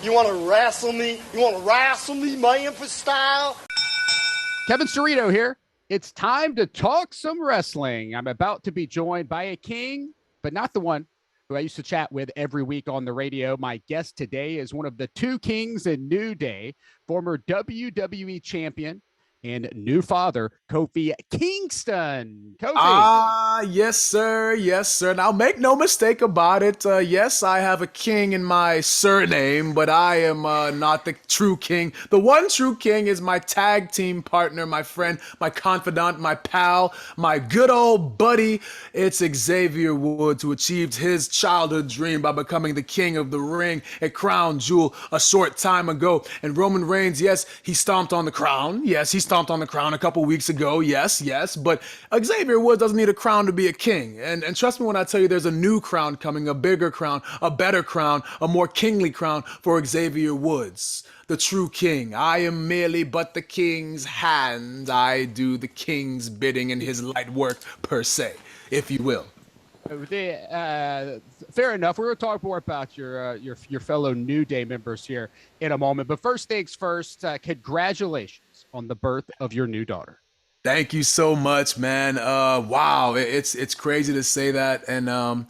You want to wrestle me? You want to wrestle me, Memphis style? Kevin Cerrito here. It's time to talk some wrestling. I'm about to be joined by a king, but not the one who I used to chat with every week on the radio. My guest today is one of the two kings in New Day, former WWE champion and new father, Kofi Kingston. Kofi. Yes, sir. Yes, sir. Now, make no mistake about it. Yes, I have a king in my surname, but I am not the true king. The one true king is my tag team partner, my friend, my confidant, my pal, my good old buddy. It's Xavier Woods, who achieved his childhood dream by becoming the king of the ring at Crown Jewel a short time ago. And Roman Reigns, yes, he stomped on the crown. Yes, he stomped on the crown a couple weeks ago. Yes, yes. But Xavier Woods doesn't need a crown to be a king. And trust me when I tell you there's a new crown coming, a bigger crown, a better crown, a more kingly crown for Xavier Woods, the true king. I am merely but the king's hand. I do the king's bidding in his light work, per se, if you will. Fair enough. We're going to talk more about your fellow New Day members here in a moment. But first things first, congratulations on the birth of your new daughter. Thank you so much, man. Wow, it's crazy to say that, and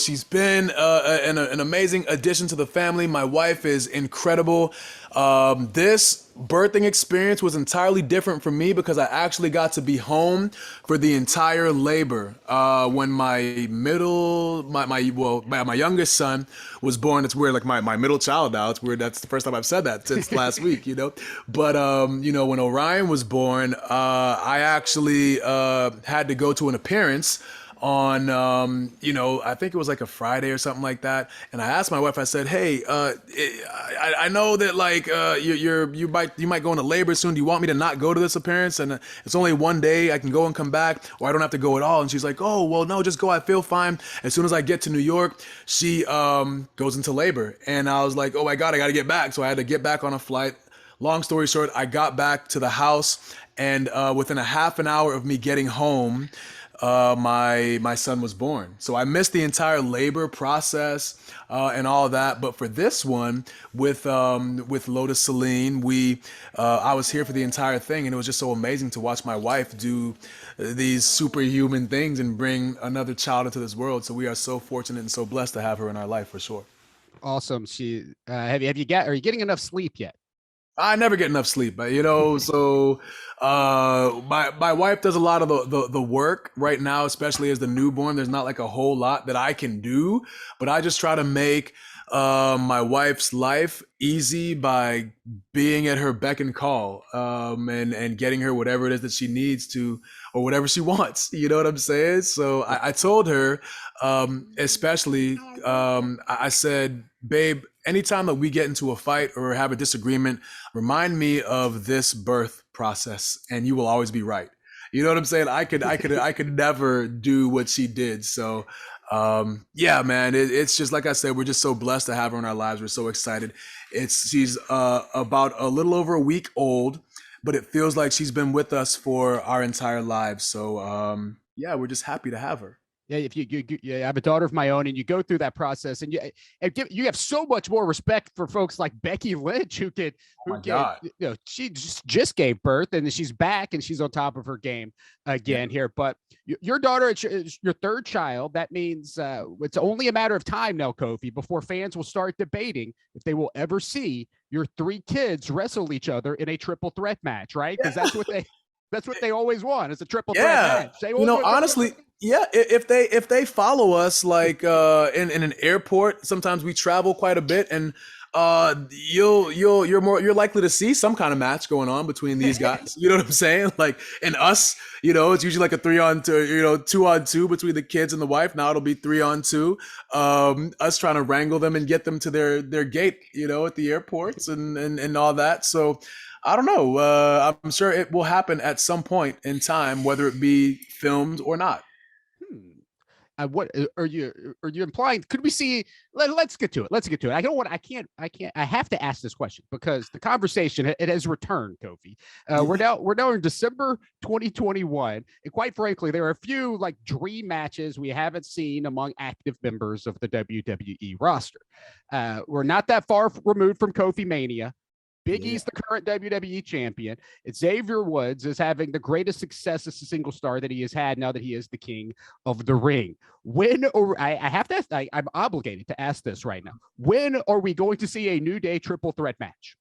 she's been an amazing addition to the family. My wife is incredible. This birthing experience was entirely different for me because I actually got to be home for the entire labor. When my youngest son was born. It's weird, like my middle child now. It's weird. That's the first time I've said that since last week, But when Orion was born, I actually had to go to an appearance on I think it was like a Friday or something like that, and I asked my wife, I said, hey, I know that like you might go into labor soon. Do you want me to not go to this appearance, and it's only one day, I can go and come back, or I don't have to go at all? And she's like, oh well, no, just go, I feel fine. As soon as I get to New York, she goes into labor, and I was like, oh my god, I gotta get back. So I had to get back on a flight. Long story short, I got back to the house, and within a half an hour of me getting home, my son was born. So I missed the entire labor process and all of that. But for this one, with Lotus Celine, I was here for the entire thing, and it was just so amazing to watch my wife do these superhuman things and bring another child into this world. So we are so fortunate and so blessed to have her in our life, for sure. Awesome. Are you getting enough sleep yet? I never get enough sleep, so my wife does a lot of the work right now, especially as the newborn. There's not like a whole lot that I can do, but I just try to make my wife's life easy by being at her beck and call, and getting her whatever it is that she needs to, or whatever she wants. You know what I'm saying? So I told her, especially, I said, babe, anytime that we get into a fight or have a disagreement, remind me of this birth process, and you will always be right. You know what I'm saying? I could never do what she did. So, yeah, man, it's just like I said, we're just so blessed to have her in our lives. We're so excited. She's about a little over a week old, but it feels like she's been with us for our entire lives. So, yeah, we're just happy to have her. Yeah, if you have a daughter of my own, and you go through that process, and you have so much more respect for folks like Becky Lynch, Oh my God. she just gave birth, and she's back, and she's on top of her game again here. But your daughter, it's your third child. That means it's only a matter of time now, Kofi, before fans will start debating if they will ever see your three kids wrestle each other in a triple threat match, right? Because that's what they always want. It's a triple threat match. Honestly, yeah. If they follow us, like in an airport, sometimes we travel quite a bit, and you're likely to see some kind of match going on between these guys. You know what I'm saying? Like, and us, it's usually like a 3-on-2, 2-on-2 between the kids and the wife. Now it'll be 3-on-2. Us trying to wrangle them and get them to their gate, at the airports and all that. So I don't know. I'm sure it will happen at some point in time, whether it be filmed or not. What are you implying? Could we see? Let's get to it. Let's get to it. I don't want. I can't. I have to ask this question because the conversation it has returned, Kofi. We're now in December 2021, and quite frankly, there are a few like dream matches we haven't seen among active members of the WWE roster. We're not that far removed from Kofi Mania. Big E's the current WWE champion. Xavier Woods is having the greatest success as a single star that he has had now that he is the king of the ring. I have to ask, I'm obligated to ask this right now. When are we going to see a New Day triple threat match?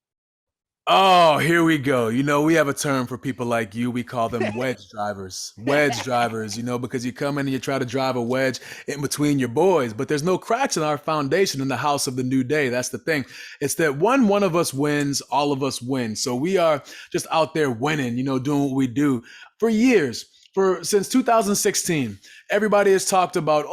Oh, here we go. We have a term for people like you. We call them wedge drivers. Wedge drivers, because you come in and you try to drive a wedge in between your boys, but there's no cracks in our foundation in the house of the New Day. That's the thing. It's that one of us wins, all of us win. So we are just out there winning, doing what we do for years. Since 2016, everybody has talked about,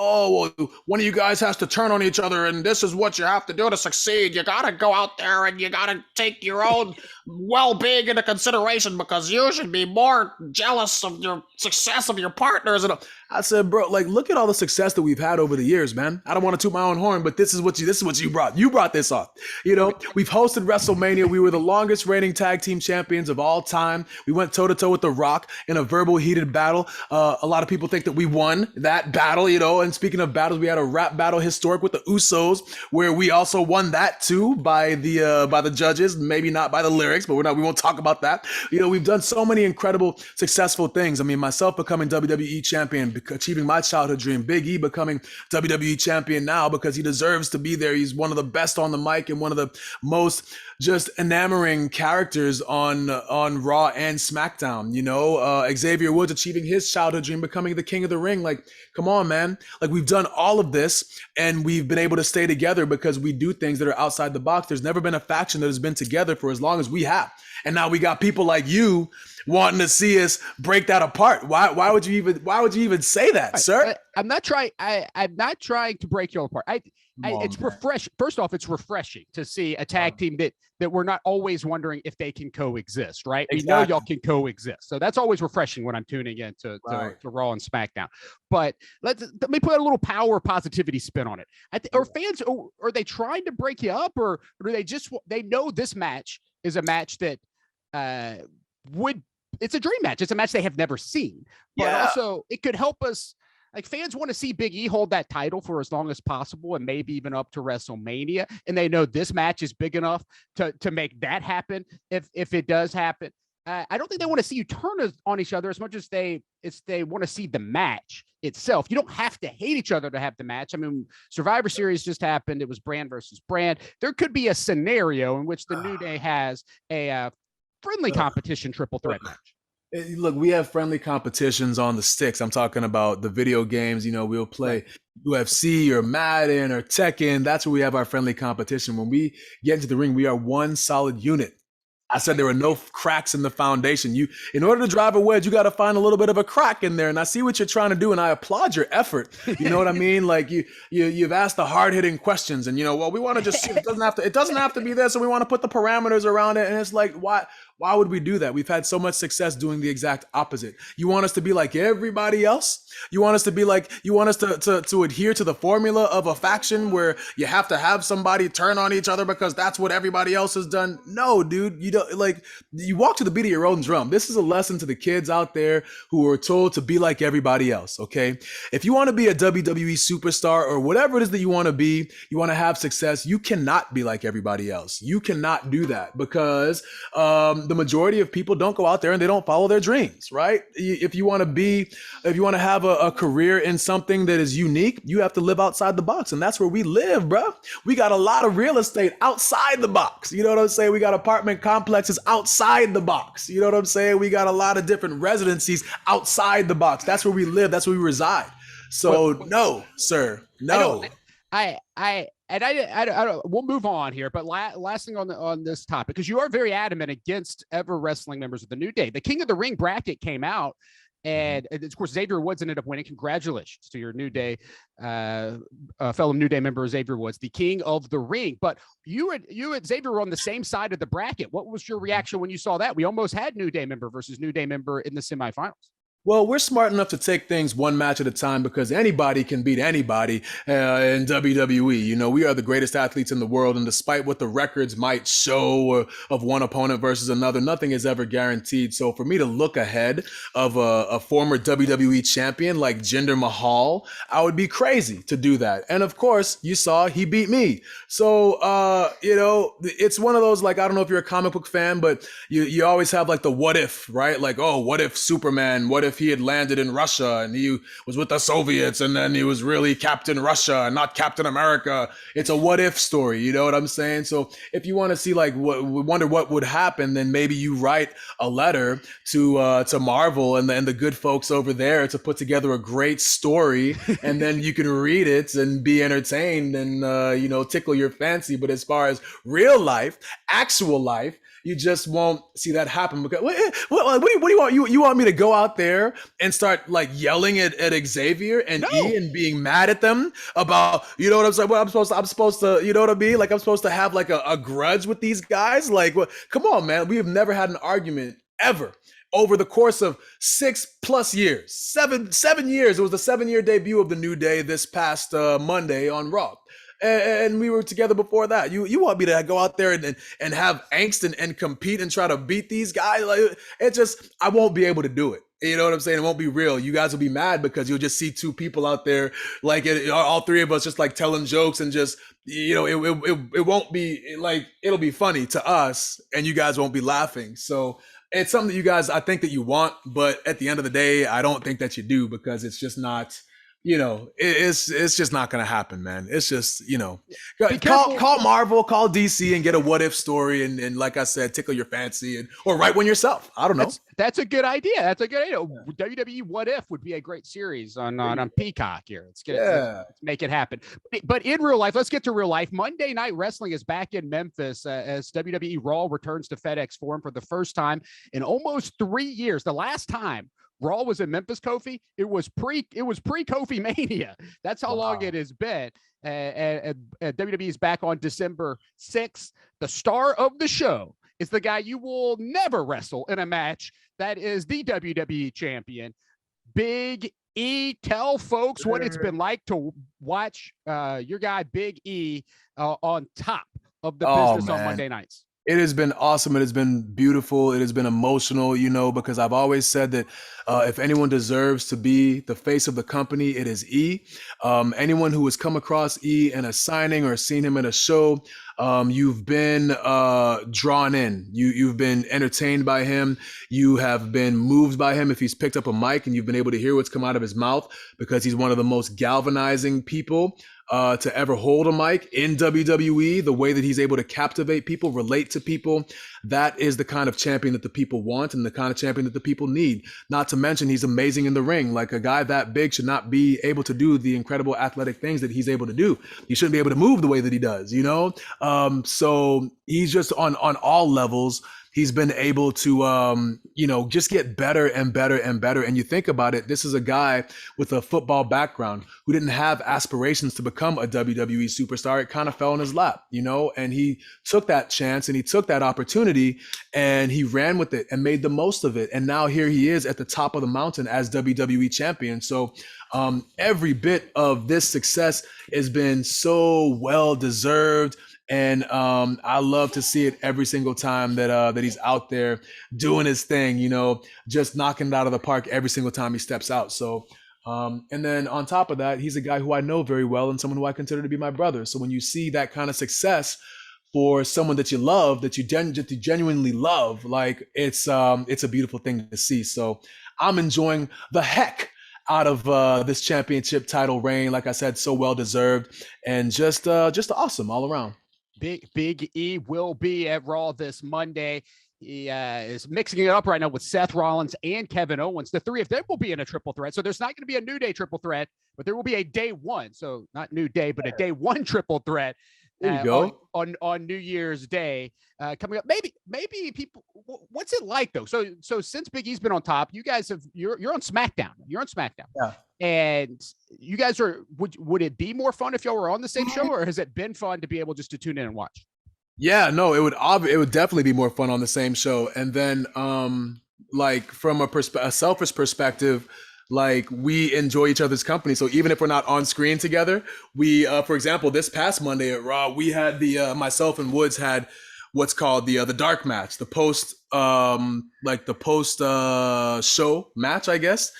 one of you guys has to turn on each other, and this is what you have to do to succeed. You got to go out there and you got to take your own well-being into consideration because you should be more jealous of your success of your partners. And I said, bro, look at all the success that we've had over the years, man. I don't want to toot my own horn, but this is what you brought. You brought this off. We've hosted WrestleMania. We were the longest reigning tag team champions of all time. We went toe-to-toe with The Rock in a verbal heated battle. A lot of people think that we won that battle, and speaking of battles, we had a rap battle historic with the Usos where we also won that too by the judges, maybe not by the lyrics, but we won't talk about that. We've done so many incredible, successful things. I mean, myself becoming WWE champion, achieving my childhood dream, Big E becoming WWE champion now because he deserves to be there. He's one of the best on the mic and one of the most just enamoring characters on Raw and SmackDown. Xavier Woods achieving his childhood dream, becoming the king of the ring. Come on, man. We've done all of this and we've been able to stay together because we do things that are outside the box. There's never been a faction that has been together for as long as we have. And now we got people like you wanting to see us break that apart. Why would you even say that, sir? I'm not trying to break you apart. It's refreshing. First off, it's refreshing to see a tag team that we're not always wondering if they can coexist, right? Exactly. We know y'all can coexist. So that's always refreshing when I'm tuning in to Raw and SmackDown. But let me put a little power positivity spin on it. Are fans, are they trying to break you up, or do they know this match is a match that it's a dream match. It's a match they have never seen, but also it could help us. Fans want to see Big E hold that title for as long as possible and maybe even up to WrestleMania. And they know this match is big enough to make that happen if it does happen. I don't think they want to see you turn on each other as much as they want to see the match itself. You don't have to hate each other to have the match. I mean, Survivor Series just happened. It was brand versus brand. There could be a scenario in which the New Day has a friendly competition triple threat match. Look, we have friendly competitions on the sticks. I'm talking about the video games. We'll play UFC or Madden or Tekken. That's where we have our friendly competition. When we get into the ring, we are one solid unit. I said there were no cracks in the foundation. In order to drive a wedge, you got to find a little bit of a crack in there. And I see what you're trying to do, and I applaud your effort. You know what I mean? You've asked the hard-hitting questions, and we want to just see. It doesn't have to be this, and we want to put the parameters around it. And it's why would we do that? We've had so much success doing the exact opposite. You want us to be like everybody else? You want us to adhere to the formula of a faction where you have to have somebody turn on each other because that's what everybody else has done? No, dude, you don't. You walk to the beat of your own drum. This is a lesson to the kids out there who are told to be like everybody else, okay? If you want to be a WWE superstar or whatever it is that you want to be, you want to have success, you cannot be like everybody else. You cannot do that because the majority of people don't go out there and they don't follow their dreams, right? If you want to have a career in something that is unique, you have to live outside the box. And that's where we live, bro. We got a lot of real estate outside the box. You know what I'm saying? We got apartment complexes outside the box. You know what I'm saying? We got a lot of different residencies outside the box. That's where we live. That's where we reside. So no, sir, no. I don't. We'll move on here, but last thing on this topic, because you are very adamant against ever wrestling members of the New Day. The King of the Ring bracket came out, and of course Xavier Woods ended up winning. Congratulations to your New Day, fellow New Day member Xavier Woods, the King of the Ring. But you and Xavier were on the same side of the bracket. What was your reaction when you saw that? We almost had New Day member versus New Day member in the semifinals. Well, we're smart enough to take things one match at a time because anybody can beat anybody in WWE. You know, we are the greatest athletes in the world, and despite what the records might show of one opponent versus another, nothing is ever guaranteed. So for me to look ahead of a former WWE champion like Jinder Mahal, I would be crazy to do that. And of course, you saw he beat me. So, you know, it's one of those, like, I don't know if you're a comic book fan, but you always have like the what if, right? Like, oh, what if Superman, what if he had landed in Russia and he was with the Soviets and then he was really Captain Russia and not Captain America? It's a what if story, you know what I'm saying? So if you want to see like wonder what would happen, then maybe you write a letter to Marvel and the good folks over there to put together a great story, and then you can read it and be entertained and you know, tickle your fancy. But as far as real life, actual life, you just won't see that happen. Because what do you want? You want me to go out there and start like yelling at Xavier and E and being mad at them about, you know what I'm saying? What I'm supposed to, you know what I mean? Like I'm supposed to have like a grudge with these guys? Like, what? Come on, man. We have never had an argument ever over the course of 6+ years, 7 years. It was the 7-year debut of the New Day this past Monday on Raw. And we were together before that. You want me to go out there and have angst and compete and try to beat these guys? Like, it just, I won't be able to do it. You know what I'm saying? It won't be real. You guys will be mad because you'll just see two people out there, like all three of us, just like telling jokes and just, you know, it won't be like, it'll be funny to us and you guys won't be laughing. So it's something that you guys, I think that you want, but at the end of the day, I don't think that you do, because it's just not, you know, it's just not going to happen, man. It's just, you know, call Marvel, call DC and get a what if story. And like I said, tickle your fancy or write one yourself. I don't know. That's a good idea. That's a good idea. Yeah. WWE What If would be a great series on Peacock here. Let's make it happen. But in real life, let's get to real life. Monday Night Wrestling is back in Memphis as WWE Raw returns to FedExForum for the first time in almost 3 years. The last time Raw was in Memphis, Kofi, it was pre Kofi Mania. That's how long it has been. And WWE is back on December 6th. The star of the show is the guy you will never wrestle in a match. That is the WWE champion, Big E. Tell folks what it's been like to watch your guy Big E on top of the business on Monday nights. It has been awesome. It has been beautiful. It has been emotional, you know, because I've always said that if anyone deserves to be the face of the company, it is E. Anyone who has come across E in a signing or seen him at a show, you've been drawn in. You've been entertained by him. You have been moved by him if he's picked up a mic and you've been able to hear what's come out of his mouth, because he's one of the most galvanizing people to ever hold a mic in WWE. The way that he's able to captivate people, relate to people, that is the kind of champion that the people want and the kind of champion that the people need. Not to mention, he's amazing in the ring. Like, a guy that big should not be able to do the incredible athletic things that he's able to do. He shouldn't be able to move the way that he does, you know? So he's just on all levels. He's been able to, you know, just get better and better and better. And you think about it, this is a guy with a football background who didn't have aspirations to become a WWE superstar. It kind of fell in his lap, you know, and he took that chance and he took that opportunity and he ran with it and made the most of it. And now here he is at the top of the mountain as WWE champion. So every bit of this success has been so well deserved. And I love to see it every single time that he's out there doing his thing, you know, just knocking it out of the park every single time he steps out. So, and then on top of that, he's a guy who I know very well and someone who I consider to be my brother. So when you see that kind of success for someone that you love, that you genuinely love, like it's a beautiful thing to see. So I'm enjoying the heck out of this championship title reign. Like I said, so well deserved and just awesome all around. Big E will be at Raw this Monday. He is mixing it up right now with Seth Rollins and Kevin Owens. The three of them will be in a triple threat. So there's not going to be a New Day triple threat, but there will be a day one. So not New Day, but a day one triple threat on New Year's Day coming up. Maybe people, what's it like though? So since Big E's been on top, you guys you're on SmackDown. You're on SmackDown. Yeah. And you guys would it be more fun if y'all were on the same show, or has it been fun to be able just to tune in and watch? Yeah, no, it would definitely be more fun on the same show. And then like from a selfish perspective, like we enjoy each other's company. So even if we're not on screen together, we, for example, this past Monday at Raw, we had myself and Woods had what's called the dark match, the post, show match, I guess.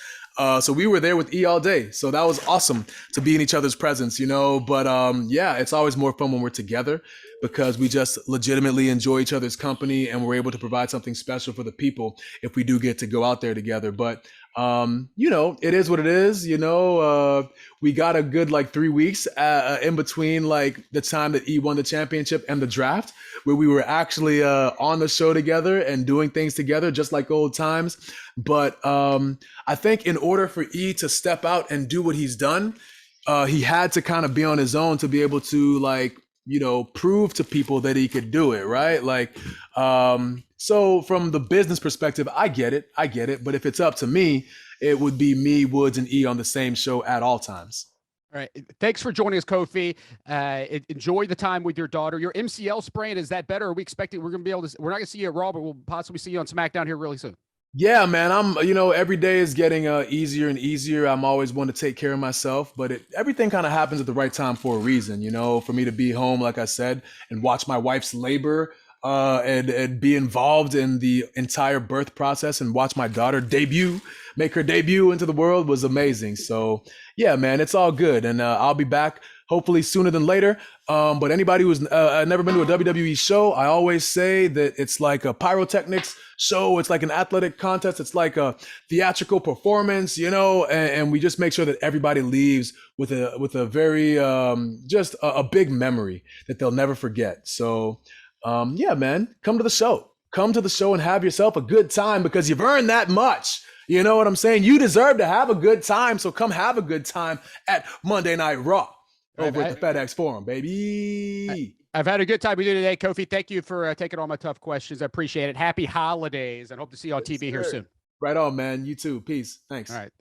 So we were there with E all day. So that was awesome to be in each other's presence, you know. But yeah, it's always more fun when we're together because we just legitimately enjoy each other's company and we're able to provide something special for the people if we do get to go out there together. But you know, it is what it is. You know, we got a good like 3 weeks in between like the time that E won the championship and the draft, where we were actually on the show together and doing things together, just like old times. But I think in order for E to step out and do what he's done, he had to kind of be on his own to be able to like, you know, prove to people that he could do it, right? Like, so from the business perspective, I get it. But if it's up to me, it would be me, Woods, and E on the same show at all times. All right. Thanks for joining us, Kofi. Enjoy the time with your daughter. Your MCL sprain, is that better? Are we expecting we're going to be able to, we're not going to see you at Raw, but we'll possibly see you on SmackDown here really soon? Yeah, man, you know, every day is getting easier and easier. I'm always one to take care of myself, but everything kind of happens at the right time for a reason, you know, for me to be home, like I said, and watch my wife's labor and be involved in the entire birth process and watch my daughter make her debut into the world was amazing. So yeah, man, it's all good. And I'll be back hopefully sooner than later. But anybody who's never been to a WWE show, I always say that it's like a pyrotechnics show. It's like an athletic contest. It's like a theatrical performance, you know, and we just make sure that everybody leaves with a very, just a big memory that they'll never forget. So yeah, man, come to the show and have yourself a good time because you've earned that much. You know what I'm saying? You deserve to have a good time. So come have a good time at Monday Night Raw over at the FedExForum, baby. I've had a good time with you today, Kofi. Thank you for taking all my tough questions. I appreciate it. Happy holidays and hope to see you on TV here soon. Right on, man. You too. Peace. Thanks. All right.